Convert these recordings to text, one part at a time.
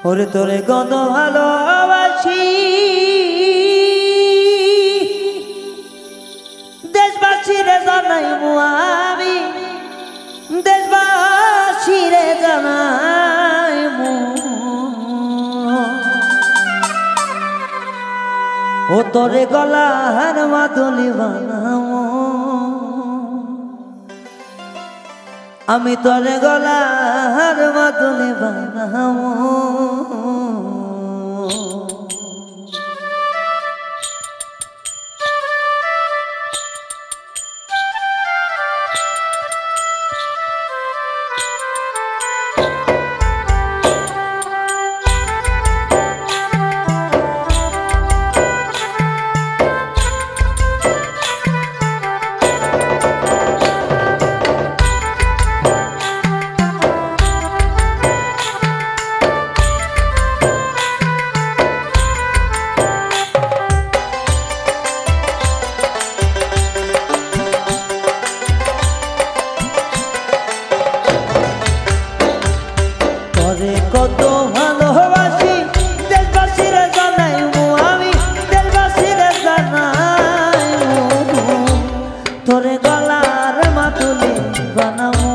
ওরে তোরে কত ভালোবাসি, দেশবাসীরে জানাইবো আমি, দেশবাসীরে জানাইবো। ও তোরে গলার মাদুলি বানাবো, আমি তোরে গলার মাদুলি বানাবো। কত ভালোবাসি, দেশবাসীরে জানাইবো আমি, দেশবাসীরে জানাইবো। তোরে গলার মাদুলি বানাবো,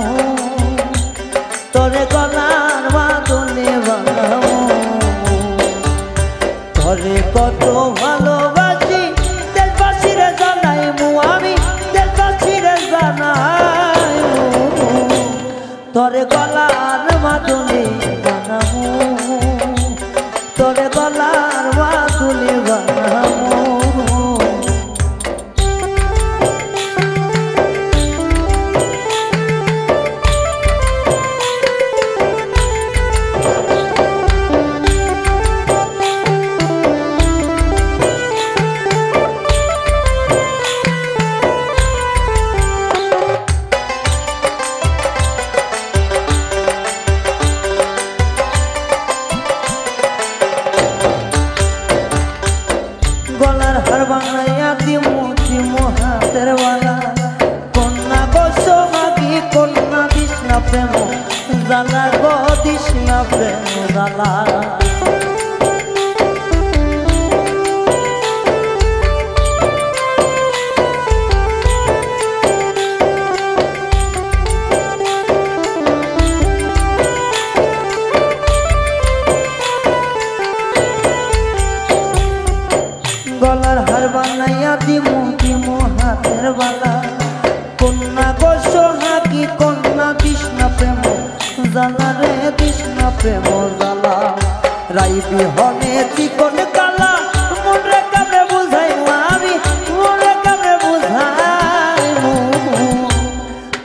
তোরে গলার মাদুলি বানাবো। তোরে কত ভালোবাসি, দেশবাসীরে জানাইবো আমি, দেশবাসীরে জানাইবো। তোরে গলার মাদুলি বানাবো, তোরে গলার মাদুলি বানাবো। গলার হার বানাইয়া দিমু দিমু হাতের বালা, কন্যা গো সোহাগী কন্যা দিস না প্রেম জ্বালা গো, দিস না প্রেম জ্বালা। গলার হার বানাইয়া দিমু দিমু হাতের বালা, কন্যা গো সোহাগী কন্যা দিস না প্রেম জ্বালা রে, দিস না প্রেম জ্বালা। রাই বিহনে চিকন কালা, মনরে কামড়ে বুঝাইবো আমি, মনরে কামড়ে বুঝাইবো।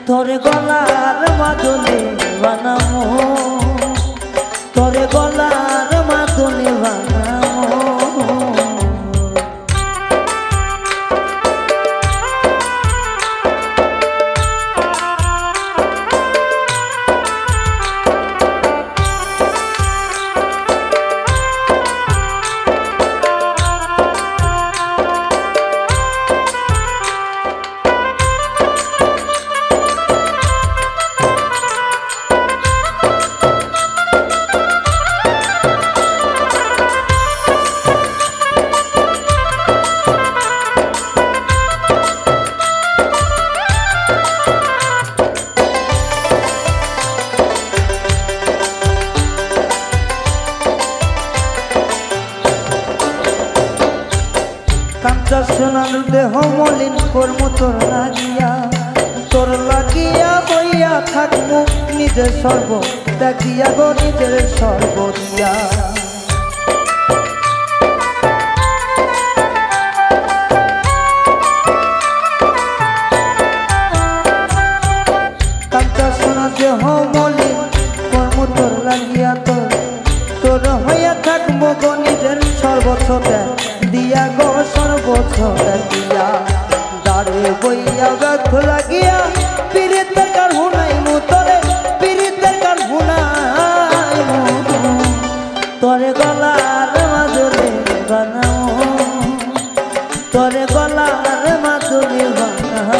তোরে গলার মাদুলি বানাবো, তোরে গলার মাদুলি বানাবো। কাঞ্চা সোনার দেহ মলিন কর্ম তোর লাগিয়া, তোর লাগিয়া বইয়া থাকবো নিজের সর্ব দেখিয়া গো, নিজের সর্ব দিয়া। কাঞ্চা সোনার দেহ মলিন কর্ম তোর লাগিয়া, তোর তোর হইয়া থাকবো গো, নিজের সর্বোচ্চ দিয়া গো, সর্বোচ্চ দিয়া। দাঁড়ে বইয়া ব্যর্থ লাগিয়া পীড়িতের কার হুনাইমু, তোরে পীড়িতের কার হুনাইমু। তোরে গলার মাদুলি বানাবো, তোরে গলার মাদুলি বানাবো।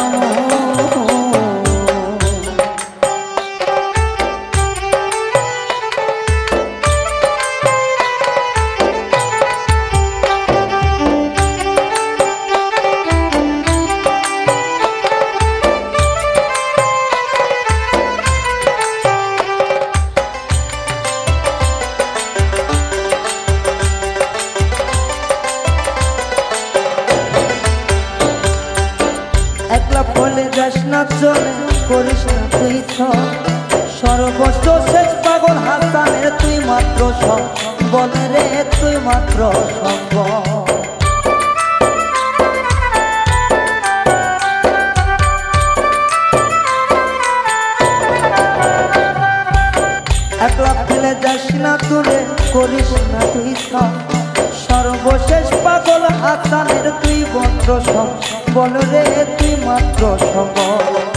সর্বস্ব শেষ পাগল হাসানের তুই মাত্র বল রে তুই মাত্র সম্বল। একলা ফেলে যাস না দূরে করিস না তুই সর্বশেষ পাগল হাসানের তুই মাত্র বল রে তুই মাত্র সম্বল।